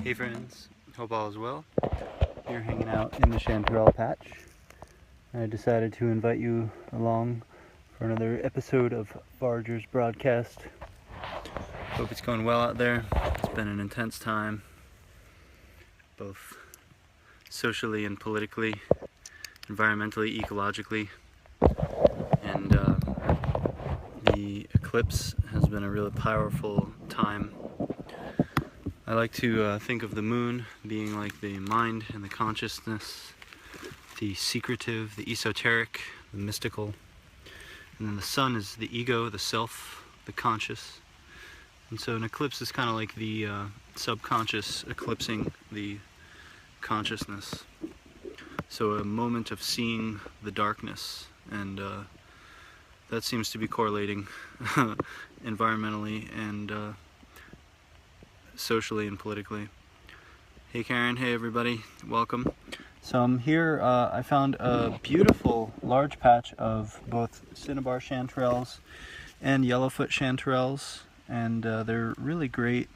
Hey friends, hope all is well. You're hanging out in the Chanterelle patch. I decided to invite you along for another episode of Foragers broadcast. Hope it's going well out there. It's been an intense time, both socially and politically, environmentally, ecologically, and the eclipse has been a really powerful time. I like to think of the moon being like the mind and the consciousness, the secretive, the esoteric, the mystical. And then the sun is the ego, the self, the conscious. And so an eclipse is kind of like the subconscious eclipsing the consciousness. So a moment of seeing the darkness, and that seems to be correlating environmentally and socially and politically. Hey Karen, hey everybody, welcome. So I'm here, I found a beautiful large patch of both cinnabar chanterelles and yellowfoot chanterelles, and they're really great.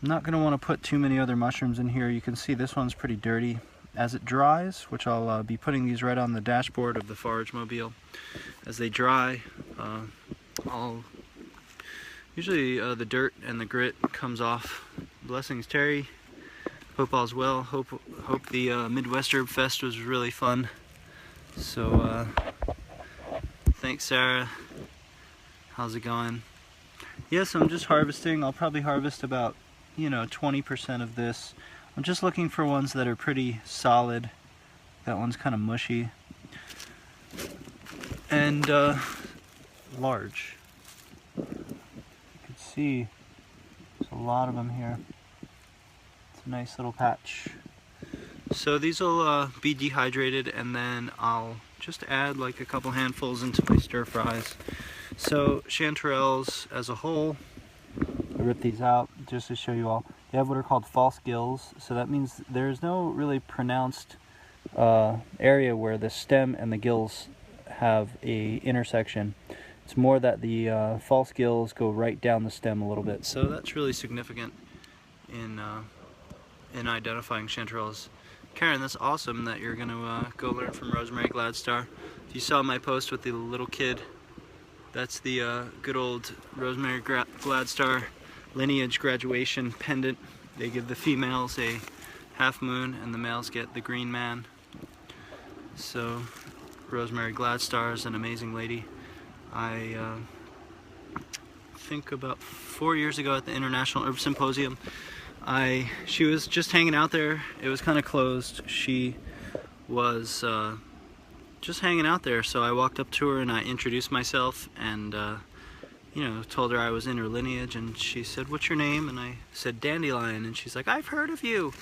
I'm not going to want to put too many other mushrooms in here. You can see this one's pretty dirty. As it dries, which I'll be putting these right on the dashboard of the Forage Mobile, as they dry, usually the dirt and the grit comes off. Blessings, Terry. Hope all's well. Hope the Midwest Herb Fest was really fun. So thanks, Sarah. How's it going? Yes, I'm just harvesting. I'll probably harvest about 20% of this. I'm just looking for ones that are pretty solid. That one's kind of mushy and large. See, there's a lot of them here. It's a nice little patch. So these will be dehydrated, and then I'll just add like a couple handfuls into my stir fries. So chanterelles as a whole, I rip these out just to show you all. They have what are called false gills, so that means there's no really pronounced area where the stem and the gills have a intersection. It's more that the false gills go right down the stem a little bit. So that's really significant in identifying chanterelles. Karen, that's awesome that you're going to go learn from Rosemary Gladstar. If you saw my post with the little kid, that's the good old Rosemary Gladstar lineage graduation pendant. They give the females a half moon and the males get the green man. So Rosemary Gladstar is an amazing lady. I think about 4 years ago at the International Herb Symposium, she was just hanging out there. It was kind of closed. She was just hanging out there, so I walked up to her and I introduced myself and told her I was in her lineage, and she said, "What's your name?" And I said, "Dandelion," and she's like, "I've heard of you."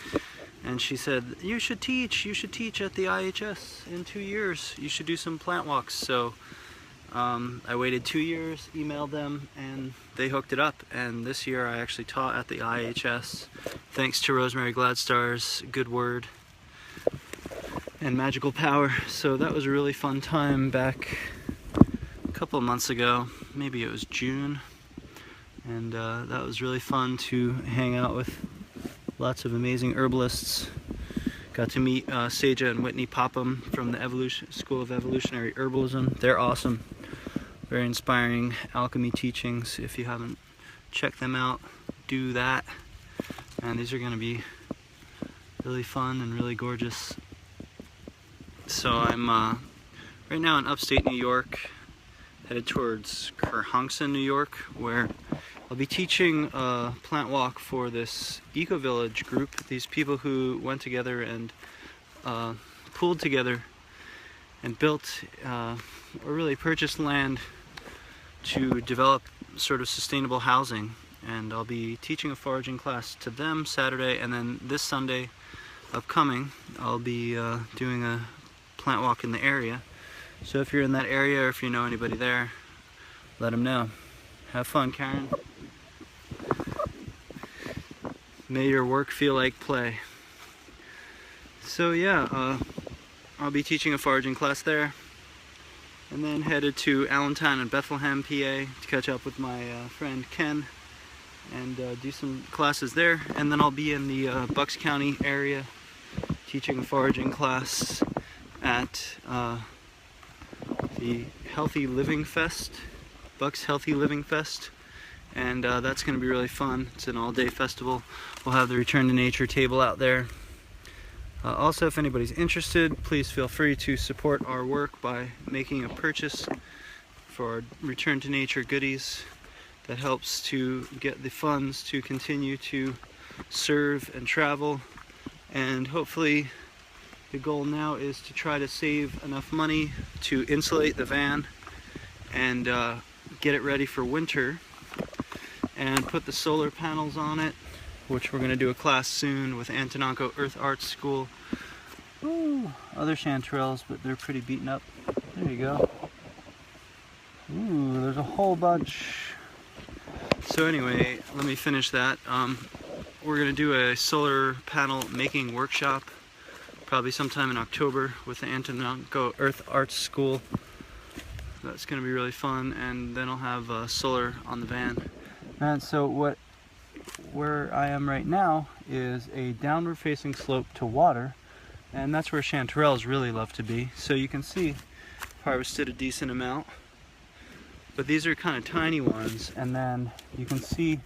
And she said, you should teach at the IHS in 2 years. You should do some plant walks." So I waited 2 years, emailed them, and they hooked it up. And this year I actually taught at the IHS, thanks to Rosemary Gladstar's good word and magical power. So that was a really fun time back a couple of months ago. Maybe it was June. And that was really fun to hang out with lots of amazing herbalists. Got to meet Seja and Whitney Popham from the School of Evolutionary Herbalism. They're awesome. Very inspiring alchemy teachings. If you haven't checked them out, do that. And these are going to be really fun and really gorgeous. So I'm right now in upstate New York, headed towards Kerhonkson, New York, where I'll be teaching a plant walk for this eco-village group, these people who went together and pooled together and built, or really purchased land to develop sort of sustainable housing. And I'll be teaching a foraging class to them Saturday, and then this Sunday upcoming I'll be doing a plant walk in the area. So if you're in that area, or if you know anybody there, let them know. Have fun, Karen. May your work feel like play. So yeah, I'll be teaching a foraging class there, and then headed to Allentown and Bethlehem, PA to catch up with my friend Ken and do some classes there. And then I'll be in the Bucks County area teaching a foraging class at the Healthy Living Fest, Bucks Healthy Living Fest, and that's going to be really fun. It's an all-day festival. We'll have the Return to Nature table out there. Also, if anybody's interested, please feel free to support our work by making a purchase for our Return to Nature goodies. That helps to get the funds to continue to serve and travel, and hopefully the goal now is to try to save enough money to insulate the van and get it ready for winter and put the solar panels on it, which we're going to do a class soon with Antononco Earth Arts School. Ooh, other chanterelles, but they're pretty beaten up. There you go. Ooh, there's a whole bunch. So anyway, let me finish that. We're going to do a solar panel making workshop probably sometime in October with the Antononco Earth Arts School. That's going to be really fun, and then I'll have solar on the van. And so where I am right now is a downward facing slope to water, and that's where chanterelles really love to be. So you can see harvested a decent amount, but these are kind of tiny ones, and then you can see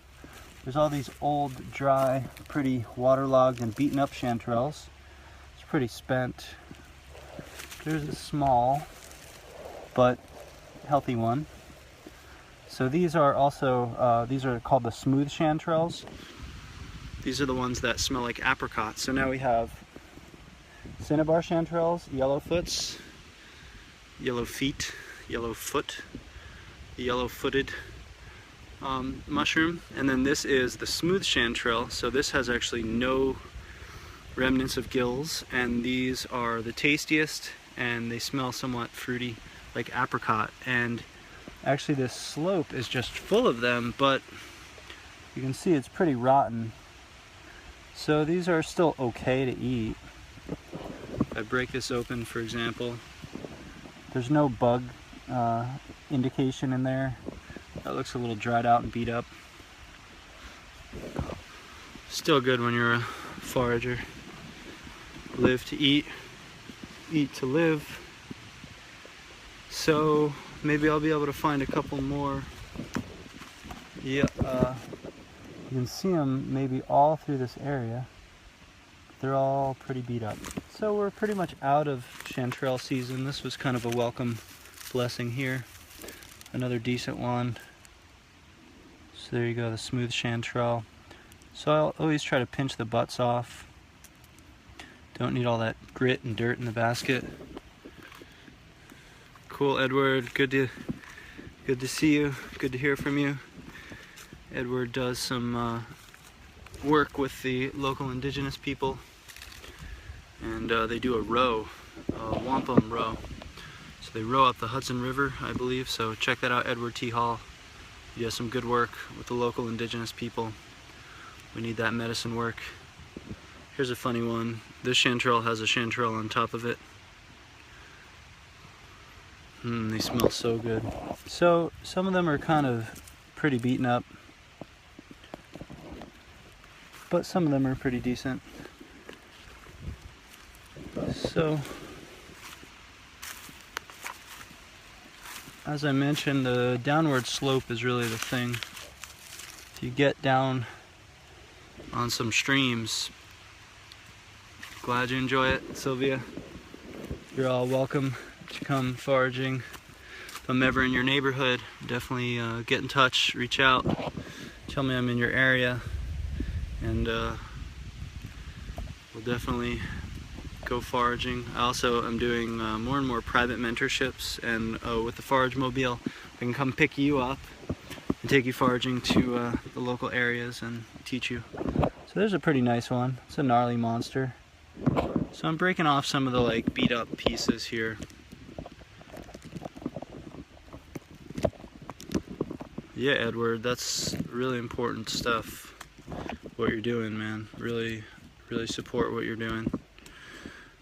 there's all these old, dry, pretty waterlogged and beaten up chanterelles. It's pretty spent. There's a small but healthy one. So these are also, these are called the smooth chanterelles. These are the ones that smell like apricot. So now we have cinnabar chanterelles, yellowfoots, yellow feet, yellowfoot, the yellow-footed mushroom, and then this is the smooth chanterelle. So this has actually no remnants of gills, and these are the tastiest, and they smell somewhat fruity like apricot. And actually this slope is just full of them, but you can see it's pretty rotten. So these are still okay to eat. If I break this open, for example, there's no bug indication in there. That looks a little dried out and beat up. Still good when you're a forager. Live to eat, eat to live. So maybe I'll be able to find a couple more. Yeah, you can see them maybe all through this area. They're all pretty beat up. So we're pretty much out of chanterelle season. This was kind of a welcome blessing here. Another decent one. So there you go, the smooth chanterelle. So I'll always try to pinch the butts off. Don't need all that grit and dirt in the basket. Cool, Edward. Good to see you. Good to hear from you. Edward does some work with the local indigenous people, and they do a row, a wampum row. So they row up the Hudson River, I believe. So check that out, Edward T. Hall. He does some good work with the local indigenous people. We need that medicine work. Here's a funny one. This chanterelle has a chanterelle on top of it. They smell so good. So some of them are kind of pretty beaten up, but some of them are pretty decent. So as I mentioned, the downward slope is really the thing. If you get down on some streams, glad you enjoy it, Sylvia. You're all welcome to come foraging. If I'm ever in your neighborhood, definitely get in touch, reach out, tell me I'm in your area, and we'll definitely go foraging. I also am doing more and more private mentorships, and with the Forage Mobile, I can come pick you up and take you foraging to the local areas and teach you. So there's a pretty nice one. It's a gnarly monster. So I'm breaking off some of the like beat up pieces here. Yeah, Edward, that's really important stuff, what you're doing, man. Really support what you're doing.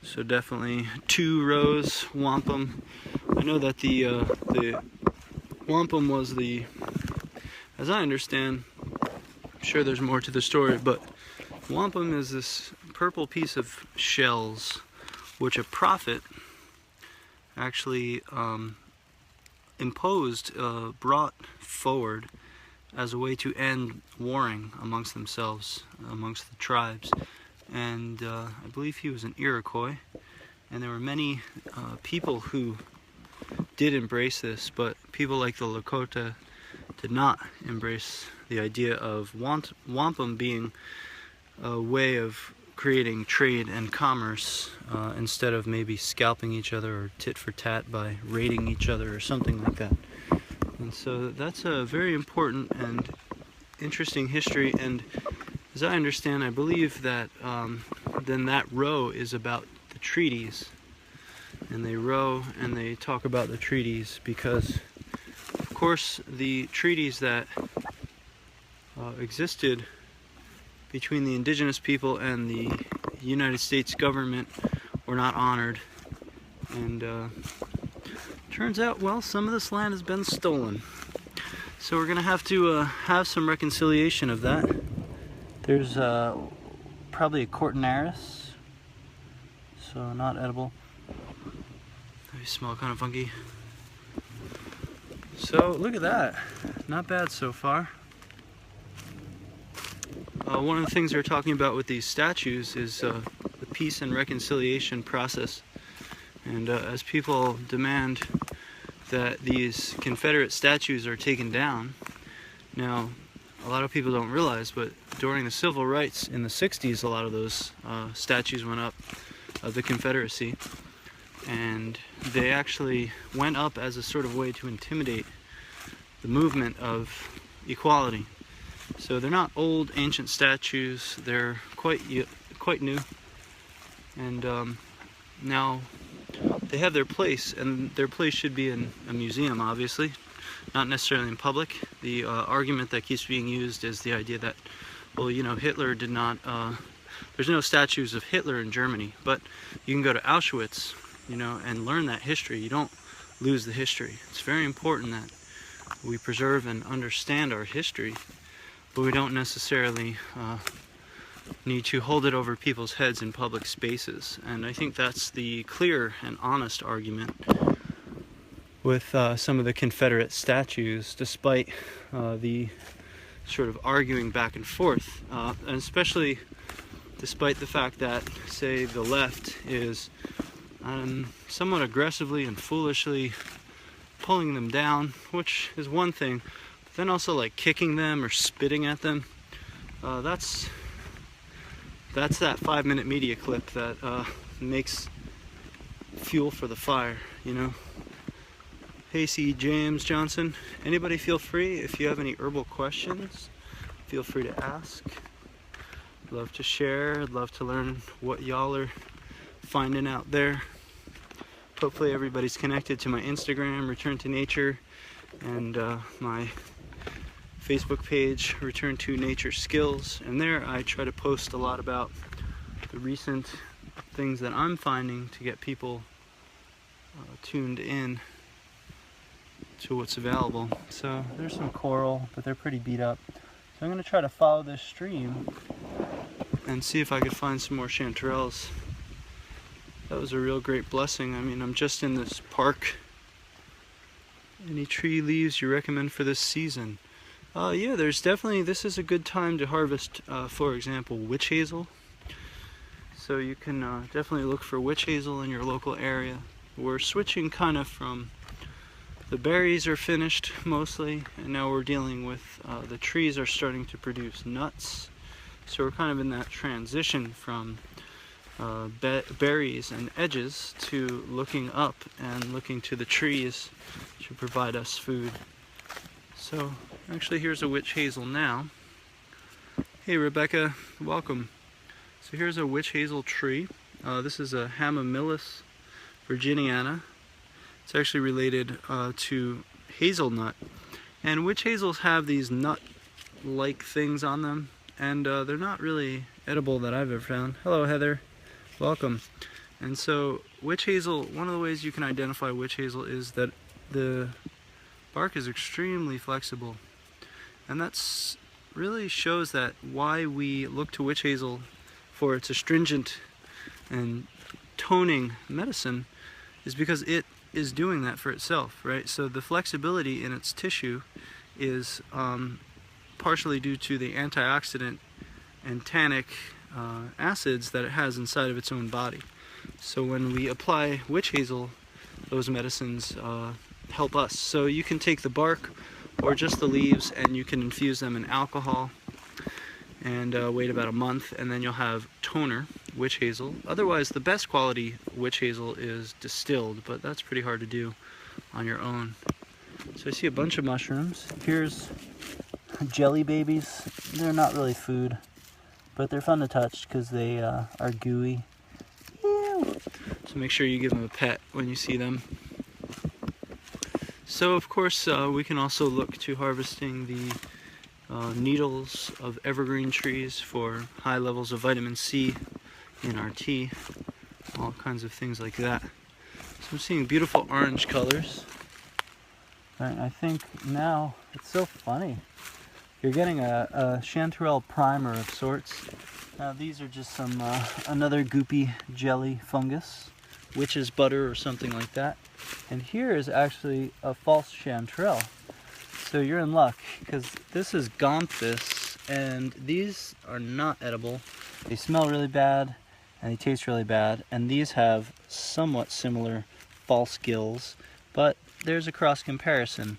So definitely 2 rows wampum. I know that the wampum was the, as I understand, I'm sure there's more to the story, but wampum is this purple piece of shells which a prophet actually brought forward as a way to end warring amongst themselves, amongst the tribes. And I believe he was an Iroquois, and there were many people who did embrace this, but people like the Lakota did not embrace the idea of wampum being a way of creating trade and commerce instead of maybe scalping each other or tit for tat by raiding each other or something like that. And so that's a very important and interesting history, and as I understand, I believe that then that row is about the treaties, and they row and they talk about the treaties because of course the treaties that existed between the indigenous people and the United States government were not honored, and turns out, well, some of this land has been stolen, so we're gonna have to have some reconciliation of that. There's probably a cortinaris, so not edible. They smell kind of funky. So look at that, not bad so far. One of the things they're talking about with these statues is the peace and reconciliation process. And as people demand that these Confederate statues are taken down, now a lot of people don't realize, but during the civil rights in the 60s, a lot of those statues went up of the Confederacy. And they actually went up as a sort of way to intimidate the movement of equality. So they're not old ancient statues, they're quite new, and now they have their place, and their place should be in a museum, obviously, not necessarily in public. The argument that keeps being used is the idea that, well, you know, Hitler did not, there's no statues of Hitler in Germany, but you can go to Auschwitz, you know, and learn that history. You don't lose the history. It's very important that we preserve and understand our history, but we don't necessarily need to hold it over people's heads in public spaces. And I think that's the clear and honest argument with some of the Confederate statues, despite the sort of arguing back and forth, and especially despite the fact that, say, the left is somewhat aggressively and foolishly pulling them down, which is one thing, but then also like kicking them or spitting at them. That's that 5-minute media clip that makes fuel for the fire, you know. Hey, C. James Johnson, anybody feel free, if you have any herbal questions, feel free to ask. I'd love to share, I'd love to learn what y'all are finding out there. Hopefully everybody's connected to my Instagram, Return to Nature, and my Facebook page, Return to Nature Skills, and there I try to post a lot about the recent things that I'm finding to get people tuned in to what's available. So there's some coral, but they're pretty beat up. So I'm going to try to follow this stream and see if I could find some more chanterelles. That was a real great blessing. I mean, I'm just in this park. Any tree leaves you recommend for this season? Yeah, there's definitely, this is a good time to harvest, for example, witch hazel. So you can definitely look for witch hazel in your local area. We're switching kind of from, the berries are finished mostly, and now we're dealing with, the trees are starting to produce nuts. So we're kind of in that transition from berries and edges to looking up and looking to the trees to provide us food. So actually here's a witch hazel now. Hey Rebecca, welcome. So here's a witch hazel tree. This is a Hamamillus virginiana. It's actually related to hazelnut. And witch hazels have these nut-like things on them, and they're not really edible that I've ever found. Hello Heather, welcome. And so witch hazel, one of the ways you can identify witch hazel is that the bark is extremely flexible, and that's really shows that why we look to witch hazel for its astringent and toning medicine is because it is doing that for itself, right? So the flexibility in its tissue is partially due to the antioxidant and tannic acids that it has inside of its own body. So when we apply witch hazel, those medicines help us. So you can take the bark or just the leaves and you can infuse them in alcohol and wait about a month, and then you'll have toner witch hazel. Otherwise, the best quality witch hazel is distilled, but that's pretty hard to do on your own. So I see a bunch of mushrooms. Here's jelly babies. They're not really food, but they're fun to touch because they are gooey. Ew. So make sure you give them a pet when you see them. So of course we can also look to harvesting the needles of evergreen trees for high levels of vitamin C in our tea, all kinds of things like that. So I'm seeing beautiful orange colors. All right, I think now it's so funny. You're getting a chanterelle primer of sorts. Now these are just some another goopy jelly fungus, witch's butter or something like that. And here is actually a false chanterelle. So you're in luck, because this is Gompa, and these are not edible. They smell really bad, and they taste really bad, and these have somewhat similar false gills, but there's a cross comparison.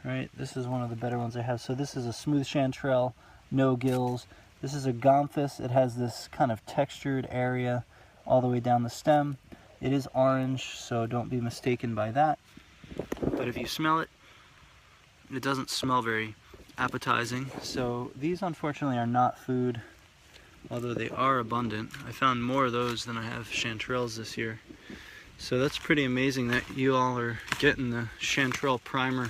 Right, this is one of the better ones I have. So this is a smooth chanterelle, no gills. This is a Gompa. It has this kind of textured area all the way down the stem. It is orange, so don't be mistaken by that. But if you smell it, it doesn't smell very appetizing. So these unfortunately are not food, although they are abundant. I found more of those than I have chanterelles this year. So that's pretty amazing that you all are getting the chanterelle primer.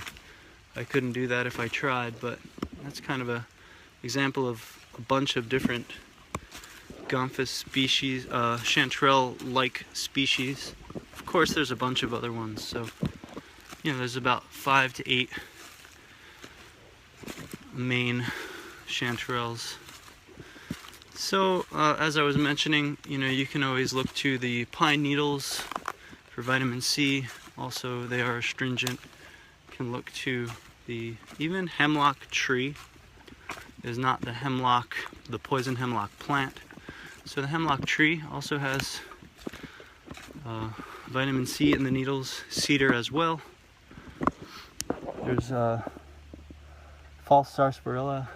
I couldn't do that if I tried, but that's kind of an example of a bunch of different Gompa species, chanterelle-like species. Of course, there's a bunch of other ones, so you know, there's about 5 to 8 main chanterelles. So, as I was mentioning, you know, you can always look to the pine needles for vitamin C. Also, they are astringent. You can look to the even hemlock tree is not the hemlock, the poison hemlock plant. So the hemlock tree also has vitamin C in the needles. Cedar as well. There's false sarsaparilla,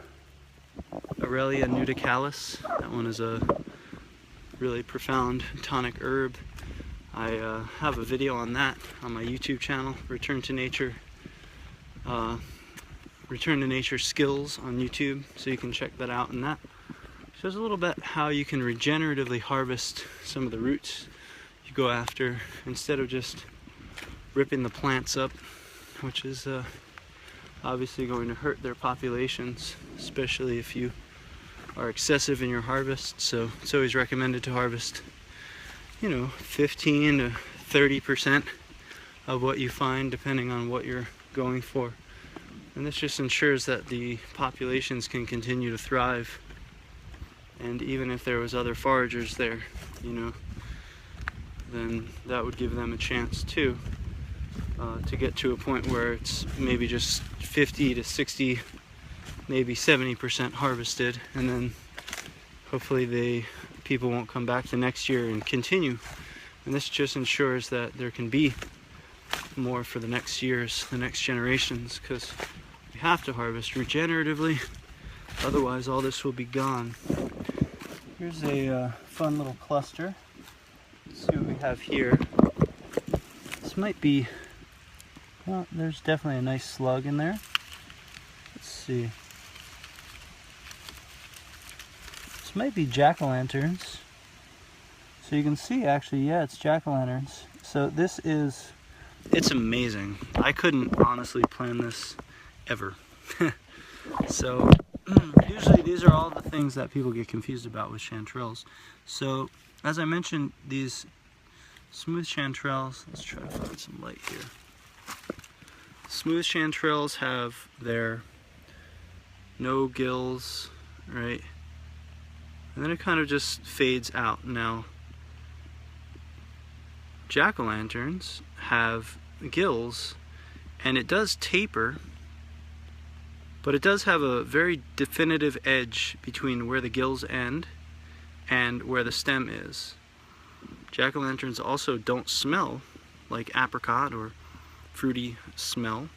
Aurelia nudicalis. That one is a really profound tonic herb. I have a video on that on my YouTube channel, Return to Nature Skills on YouTube, so you can check that out. And that shows a little bit how you can regeneratively harvest some of the roots you go after instead of just ripping the plants up, which is obviously going to hurt their populations, especially if you are excessive in your harvest. So it's always recommended to harvest, you know, 15 to 30% of what you find, depending on what you're going for. And this just ensures that the populations can continue to thrive. And even if there was other foragers there, you know, then that would give them a chance too, to get to a point where it's maybe just 50 to 60, maybe 70% harvested, and then hopefully people won't come back the next year and continue. And this just ensures that there can be more for the next years, the next generations, because we have to harvest regeneratively, otherwise all this will be gone. Here's a fun little cluster. Let's see what we have here. This might be, well, there's definitely a nice slug in there. Let's see. This might be jack-o'-lanterns. So you can see, actually, yeah, it's jack-o'-lanterns. So this is, it's amazing. I couldn't honestly plan this ever. So usually these are all the things that people get confused about with chanterelles. So as I mentioned, these smooth chanterelles, let's try to find some light here. Smooth chanterelles have their no gills, right? And then it kind of just fades out. Now, jack-o'-lanterns have gills, and it does taper, but it does have a very definitive edge between where the gills end and where the stem is. Jack-o'-lanterns also don't smell like apricot or fruity smell.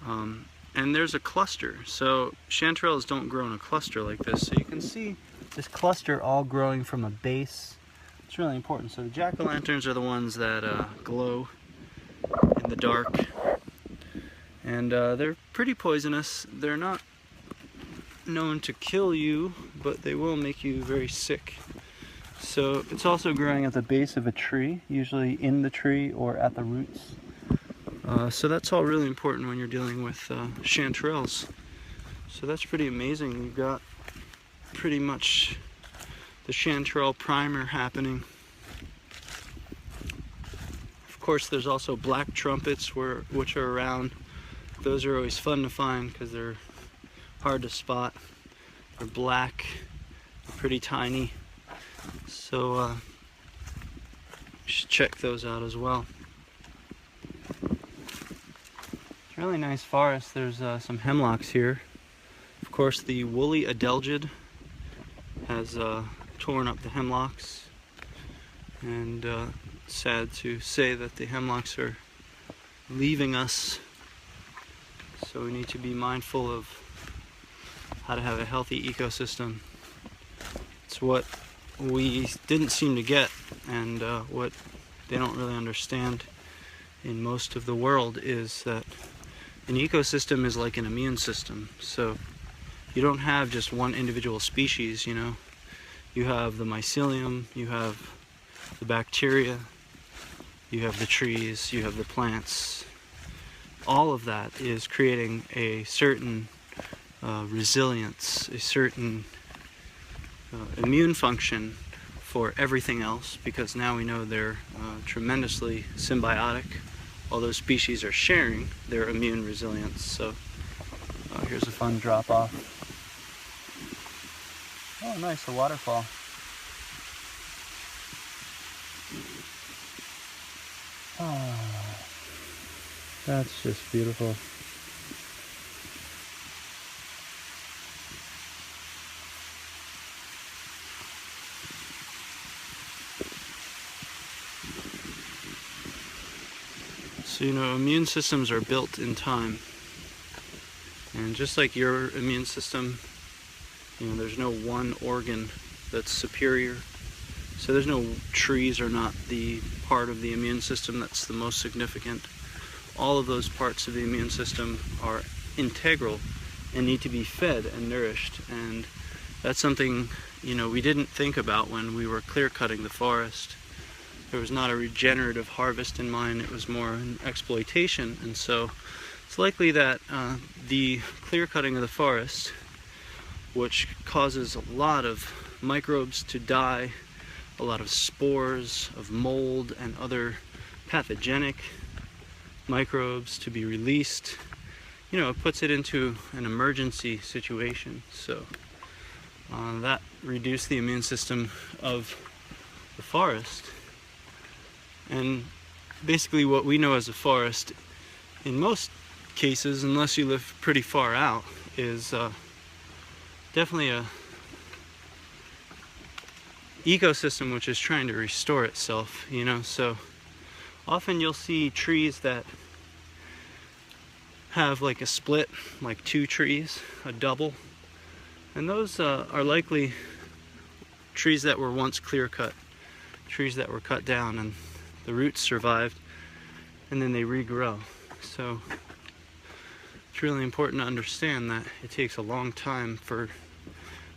And there's a cluster. So chanterelles don't grow in a cluster like this. So you can see this cluster all growing from a base. It's really important. So the jack-o'-lanterns are the ones that glow in the dark. And they're pretty poisonous. They're not known to kill you, but they will make you very sick. So it's also growing at the base of a tree, usually in the tree or at the roots. So that's all really important when you're dealing with chanterelles. So that's pretty amazing. You've got pretty much the chanterelle primer happening. Of course, there's also black trumpets which are around. Those are always fun to find because they're hard to spot. They're black, they're pretty tiny. So you should check those out as well. It's a really nice forest. There's some hemlocks here. Of course, the woolly adelgid has torn up the hemlocks, and sad to say that the hemlocks are leaving us. So we need to be mindful of how to have a healthy ecosystem. It's what we didn't seem to get, and what they don't really understand in most of the world is that an ecosystem is like an immune system. So you don't have just one individual species, you know. You have the mycelium, you have the bacteria, you have the trees, you have the plants. All of that is creating a certain resilience, a certain immune function for everything else, because now we know they're tremendously symbiotic. All those species are sharing their immune resilience. So here's a fun drop off. Oh nice, a waterfall. Oh, that's just beautiful. So, you know, immune systems are built in time. And just like your immune system, you know, there's no one organ that's superior. So there's no trees are not the part of the immune system that's the most significant. All of those parts of the immune system are integral and need to be fed and nourished. And that's something, you know, we didn't think about when we were clear cutting the forest. There was not a regenerative harvest in mind, it was more an exploitation. And so it's likely that the clear cutting of the forest, which causes a lot of microbes to die, a lot of spores of mold and other pathogenic microbes to be released, you know, it puts it into an emergency situation. So that reduced the immune system of the forest. And basically what we know as a forest, in most cases, unless you live pretty far out, is definitely a ecosystem which is trying to restore itself, you know. So often you'll see trees that have like a split, like two trees, a double, and those are likely trees that were once clear cut, trees that were cut down and the roots survived and then they regrow. So it's really important to understand that it takes a long time for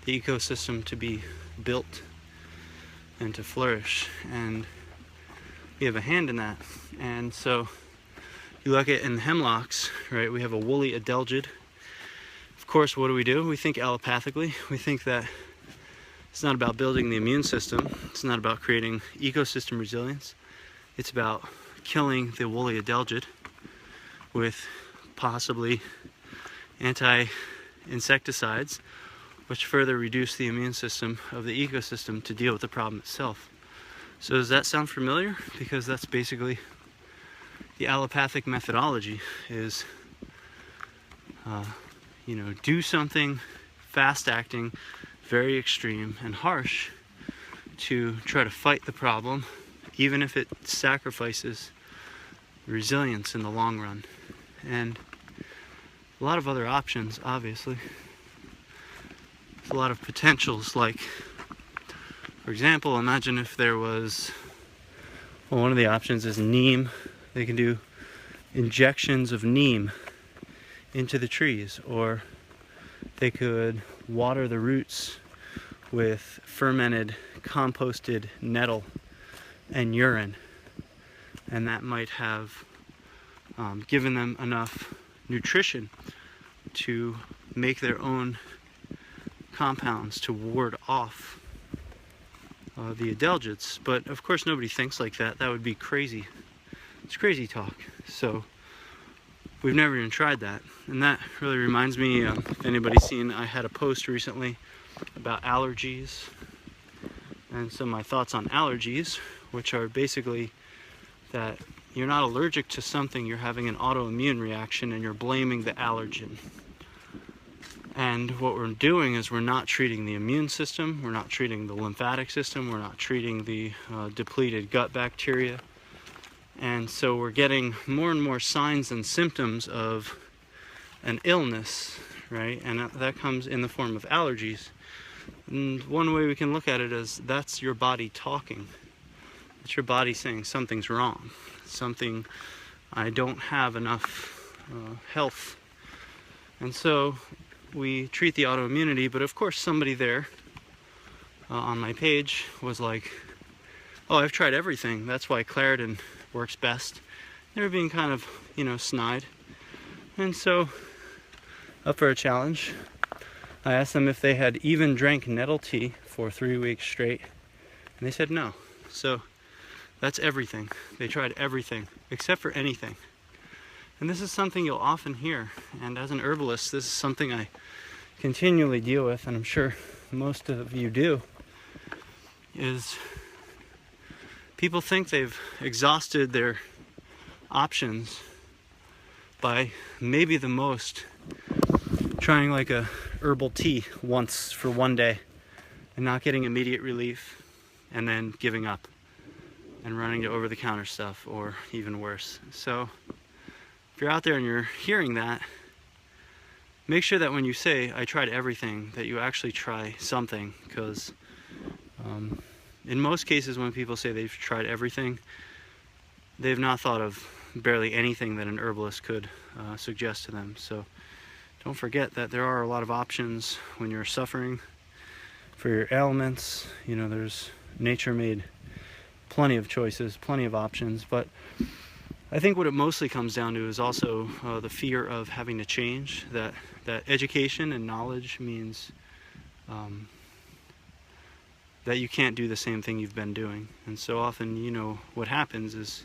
the ecosystem to be built and to flourish, and we have a hand in that. And so you look at in the hemlocks, right, we have a woolly adelgid. Of course, what do? We think allopathically. We think that it's not about building the immune system, it's not about creating ecosystem resilience, it's about killing the woolly adelgid with possibly insecticides, which further reduce the immune system of the ecosystem to deal with the problem itself. So does that sound familiar? Because that's basically the allopathic methodology is, you know, do something fast acting, very extreme and harsh to try to fight the problem, even if it sacrifices resilience in the long run. And a lot of other options, obviously. There's a lot of potentials, like, for example, imagine if there was, well, one of the options is neem. They can do injections of neem into the trees, or they could water the roots with fermented, composted nettle and urine, and that might have given them enough nutrition to make their own compounds to ward off the adelgids. But of course nobody thinks like that. That would be crazy. It's crazy talk. So we've never even tried that. And that really reminds me, if anybody's seen, I had a post recently about allergies and some of my thoughts on allergies, which are basically that you're not allergic to something, you're having an autoimmune reaction and you're blaming the allergen. And what we're doing is we're not treating the immune system, we're not treating the lymphatic system, we're not treating the depleted gut bacteria. And so we're getting more and more signs and symptoms of an illness, right? And that comes in the form of allergies. And one way we can look at it is that's your body talking. It's your body saying something's wrong. Something, I don't have enough health. And so we treat the autoimmunity, but of course somebody there on my page was like, oh, I've tried everything. That's why Claritin works best. They were being kind of, you know, snide. And so, up for a challenge, I asked them if they had even drank nettle tea for 3 weeks straight, and they said no. So that's everything. They tried everything except for anything. And this is something you'll often hear, and as an herbalist this is something I continually deal with, and I'm sure most of you do, is people think they've exhausted their options by maybe the most trying like a herbal tea once for one day and not getting immediate relief, and then giving up and running to over-the-counter stuff, or even worse. So if you're out there and you're hearing that, make sure that when you say I tried everything, that you actually try something, because in most cases when people say they've tried everything, they've not thought of barely anything that an herbalist could suggest to them. So don't forget that there are a lot of options when you're suffering for your ailments. You know, there's nature made plenty of choices, plenty of options, but I think what it mostly comes down to is also the fear of having to change, that education and knowledge means that you can't do the same thing you've been doing. And so often, you know, what happens is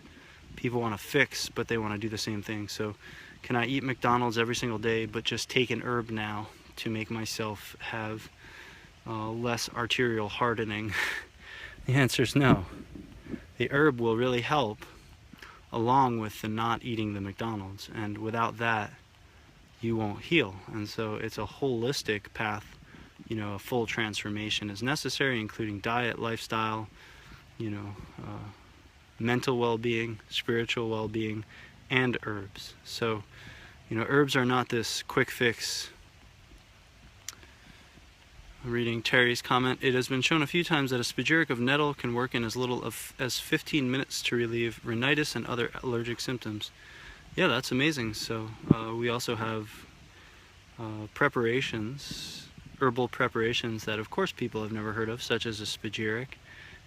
people want to fix, but they want to do the same thing. So can I eat McDonald's every single day but just take an herb now to make myself have less arterial hardening? The answer is no. The herb will really help along with the not eating the McDonald's, and without that you won't heal. And so it's a holistic path. You know, a full transformation is necessary, including diet, lifestyle, you know, mental well-being, spiritual well-being, and herbs. So, you know, herbs are not this quick fix. Reading Terry's comment, it has been shown a few times that a spagyric of nettle can work in as little as 15 minutes to relieve rhinitis and other allergic symptoms. Yeah, that's amazing. So we also have preparations, herbal preparations that of course people have never heard of, such as a spagyric,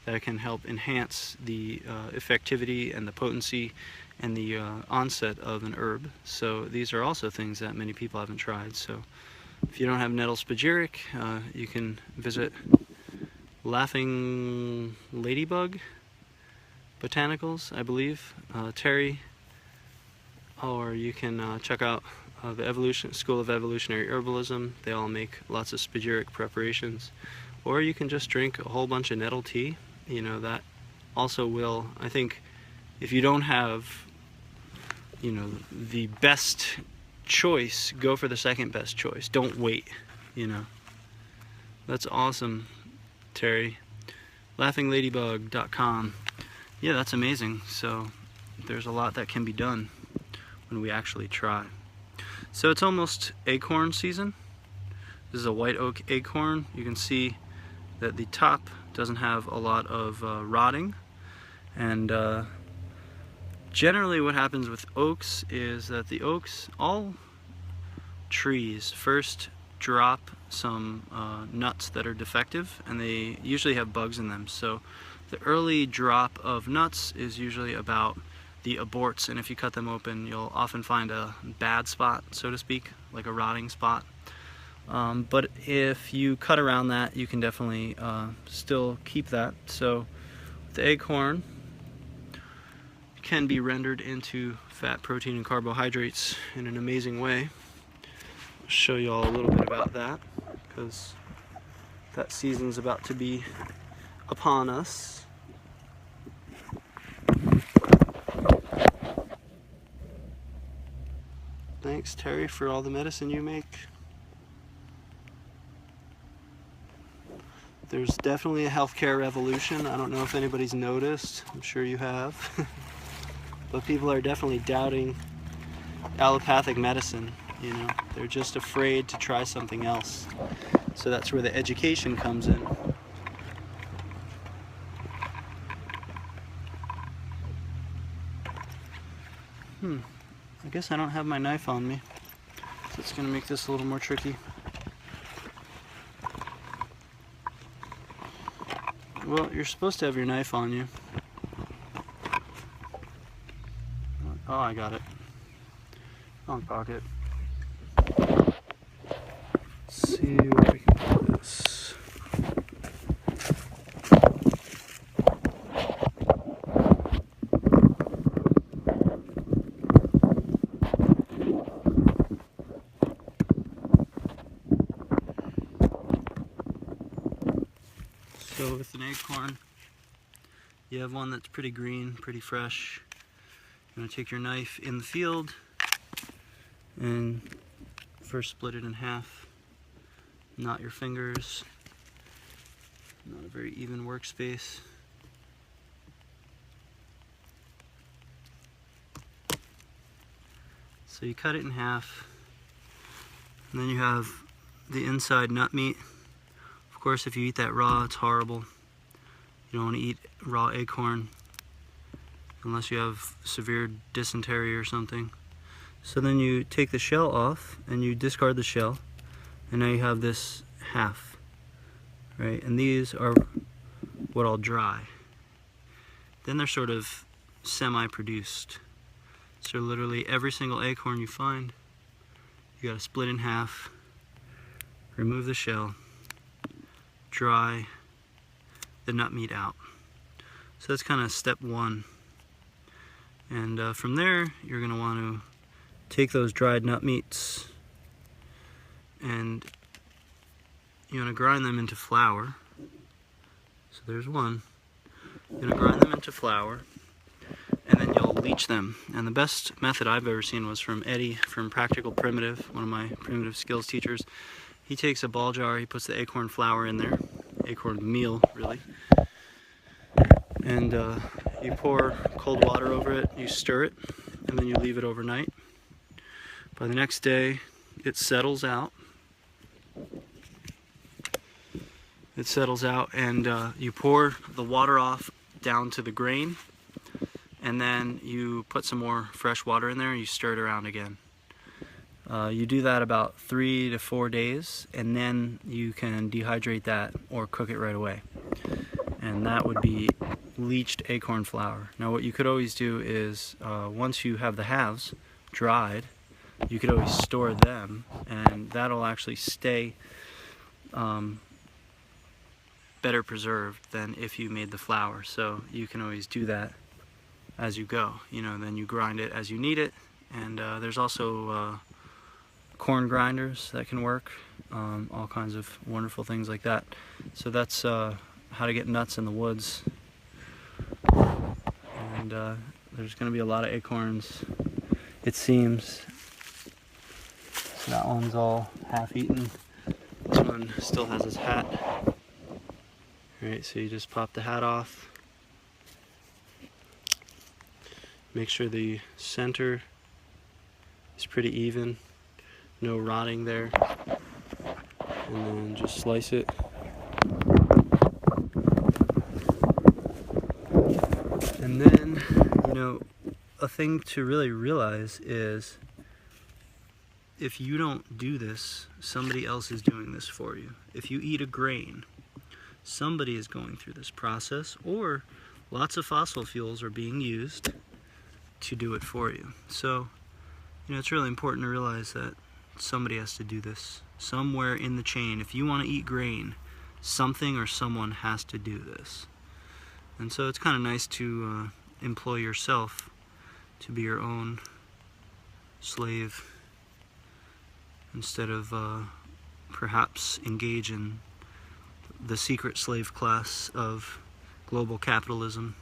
that can help enhance the effectivity and the potency and the onset of an herb. So these are also things that many people haven't tried. So if you don't have nettle spagyric, you can visit Laughing Ladybug Botanicals, I believe. Terry or you can check out the School of Evolutionary Herbalism. They all make lots of spagyric preparations. Or you can just drink a whole bunch of nettle tea. You know, that also will, I think, if you don't have, you know, the best choice, go for the second best choice. Don't wait, you know. That's awesome, Terry. LaughingLadybug.com. Yeah, that's amazing. So there's a lot that can be done when we actually try. So it's almost acorn season. This is a white oak acorn. You can see that the top doesn't have a lot of rotting, and generally what happens with oaks is that the oaks, all trees, first drop some nuts that are defective, and they usually have bugs in them. So the early drop of nuts is usually about the aborts, and if you cut them open, you'll often find a bad spot, so to speak, like a rotting spot. But if you cut around that, you can definitely still keep that. So the acorn can be rendered into fat, protein, and carbohydrates in an amazing way. I'll show you all a little bit about that, because that season's about to be upon us. Thanks, Terry, for all the medicine you make. There's definitely a healthcare revolution. I don't know if anybody's noticed. I'm sure you have. But people are definitely doubting allopathic medicine. You know, they're just afraid to try something else. So that's where the education comes in. I guess I don't have my knife on me, so it's going to make this a little more tricky. Well, you're supposed to have your knife on you. Oh, I got it. Wrong pocket. Let's see where we can put this. So with an acorn, you have one that's pretty green, pretty fresh. You're going to take your knife in the field and first split it in half. Not your fingers. Not a very even workspace. So you cut it in half, and then you have the inside nut meat. Of course, if you eat that raw, it's horrible. You don't want to eat raw acorn unless you have severe dysentery or something. So then you take the shell off and you discard the shell, and now you have this half, right? And these are what I'll dry. Then they're sort of semi-produced. So literally every single acorn you find, you gotta split in half, remove the shell, dry the nut meat out. So that's kind of step one. And from there, you're going to want to take those dried nut meats and you want to grind them into flour. So there's one. You're going to grind them into flour, and then you'll leach them. And the best method I've ever seen was from Eddie from Practical Primitive, one of my primitive skills teachers. He takes a ball jar, he puts the acorn flour in there, acorn meal really, and you pour cold water over it, you stir it, and then you leave it overnight. By the next day, it settles out. It settles out, and you pour the water off down to the grain, and then you put some more fresh water in there and you stir it around again. You do that about 3 to 4 days, and then you can dehydrate that or cook it right away. And that would be leached acorn flour. Now what you could always do is, once you have the halves dried, you could always store them, and that'll actually stay better preserved than if you made the flour. So you can always do that as you go. You know, then you grind it as you need it, And there's also corn grinders that can work, all kinds of wonderful things like that. So that's how to get nuts in the woods. And there's going to be a lot of acorns, it seems. So that one's all half-eaten. This one still has his hat. Alright, so you just pop the hat off. Make sure the center is pretty even, no rotting there, and then just slice it. And then, you know, a thing to really realize is if you don't do this, somebody else is doing this for you. If you eat a grain, somebody is going through this process, or lots of fossil fuels are being used to do it for you. So, you know, it's really important to realize that somebody has to do this. Somewhere in the chain, if you want to eat grain, something or someone has to do this. And so it's kind of nice to employ yourself to be your own slave, instead of perhaps engage in the secret slave class of global capitalism,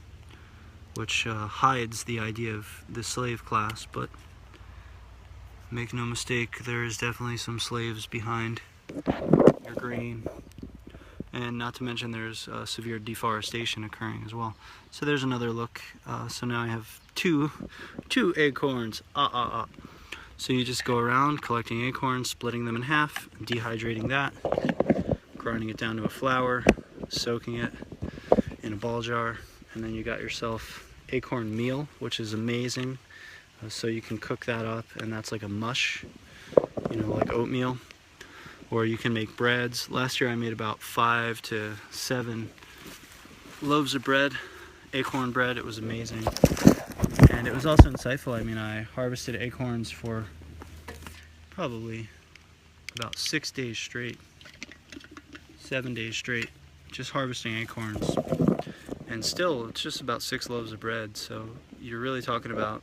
which hides the idea of the slave class. But make no mistake, there is definitely some slaves behind your grain. And not to mention there's severe deforestation occurring as well. So there's another look. So now I have two acorns. So you just go around collecting acorns, splitting them in half, dehydrating that, grinding it down to a flour, soaking it in a ball jar, and then you got yourself acorn meal, which is amazing. So you can cook that up, and that's like a mush, you know, like oatmeal. Or you can make breads. Last year I made about 5 to 7 loaves of bread, acorn bread. It was amazing. And it was also insightful. I mean, I harvested acorns for probably about 6 days straight, 7 days straight, just harvesting acorns. And still, it's just about 6 loaves of bread. So you're really talking about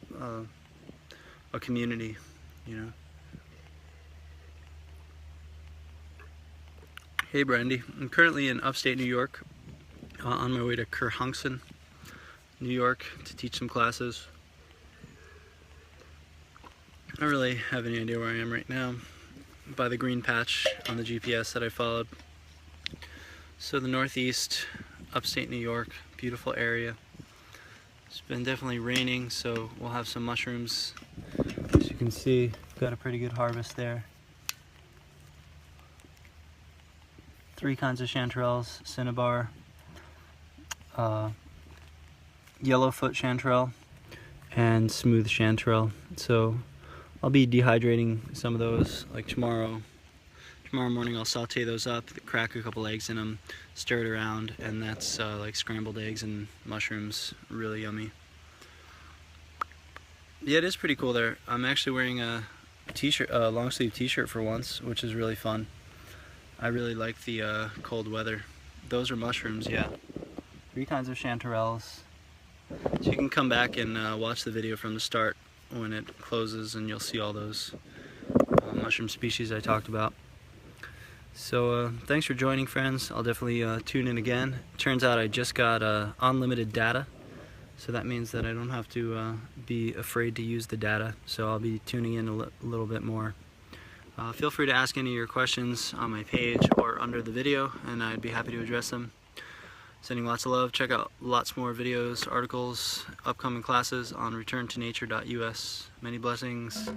a community, you know. Hey Brandy, I'm currently in upstate New York, on my way to Kerhonkson, New York, to teach some classes. I don't really have any idea where I am right now, by the green patch on the GPS that I followed. So the Northeast, upstate New York, beautiful area. It's been definitely raining, so we'll have some mushrooms. As you can see, got a pretty good harvest there. 3 kinds of chanterelles: cinnabar, yellowfoot chanterelle, and smooth chanterelle. So I'll be dehydrating some of those like tomorrow. Tomorrow morning I'll saute those up, crack a couple eggs in them, stir it around, and that's like scrambled eggs and mushrooms. Really yummy. Yeah, it is pretty cool there. I'm actually wearing a t-shirt, a long sleeve t-shirt for once, which is really fun. I really like the cold weather. Those are mushrooms, yeah. 3 kinds of chanterelles. So you can come back and watch the video from the start when it closes, and you'll see all those mushroom species I talked about. So thanks for joining, friends. I'll definitely tune in again. Turns out I just got unlimited data, so that means that I don't have to be afraid to use the data. So I'll be tuning in a little bit more. Feel free to ask any of your questions on my page or under the video, and I'd be happy to address them. Sending lots of love. Check out lots more videos, articles, upcoming classes on returntonature.us. Many blessings.